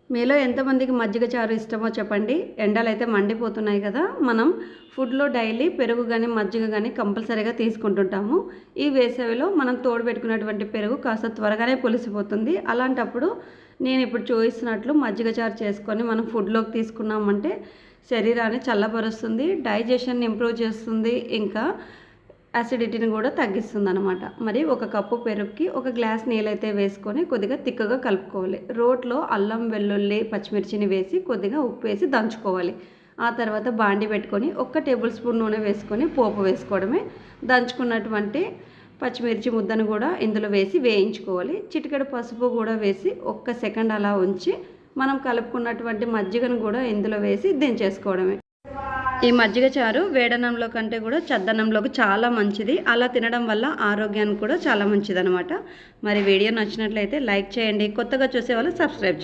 మీలో ఎంతమందికి మజ్జిగ చారు ఇష్టమో చెప్పండి. ఎండలైతే మండిపోతున్నాయి కదా! మనం ఫుడ్‌లో డైలీ పెరుగు గాని, మజ్జిగ గాని కంపల్సరీగా తీసుకుంటుంటాము. ఈ వేసవిలో మనం తోడుపెట్టుకున్నటువంటి పెరుగు కాస్త త్వరగానే పులిసిపోతుంది. అలాంటప్పుడు నేనిప్పుడు చూపిస్తున్నట్లు మజ్జిగ చారు చేసుకొని మనం ఫుడ్‌లోకి తీసుకున్నామంటే శరీరాన్ని చల్లబరుస్తుంది, డైజెషన్‌ని ఇంప్రూవ్ చేస్తుంది, ఇంకా యాసిడిటీని కూడా తగ్గిస్తుందనమాట. మరి ఒక కప్పు పెరుగుకి ఒక గ్లాస్ నీళ్ళైతే వేసుకొని కొద్దిగా తిక్కగా కలుపుకోవాలి. రోట్లో అల్లం, వెల్లుల్లి, పచ్చిమిర్చిని వేసి కొద్దిగా ఉప్పు వేసి దంచుకోవాలి. ఆ తర్వాత బాండి పెట్టుకొని 1 టేబుల్ స్పూన్ నూనె వేసుకొని పోపు వేసుకోవడమే. దంచుకున్నటువంటి పచ్చిమిర్చి ముద్దను కూడా ఇందులో వేసి వేయించుకోవాలి. చిటికెడు పసుపు కూడా వేసి 1 సెకండ్ అలా ఉంచి మనం కలుపుకున్నటువంటి మజ్జిగను కూడా ఇందులో వేసి దించేసుకోవడమే. ఈ మజ్జిగ చారు వేడన్నంలో కంటే కూడా చద్దన్నంలోకి చాలా మంచిది. అలా తినడం వల్ల ఆరోగ్యానికి కూడా చాలా మంచిదనమాట. మరి వీడియో నచ్చినట్లయితే లైక్ చేయండి. కొత్తగా చూసేవాళ్ళు సబ్స్క్రైబ్ చేయండి.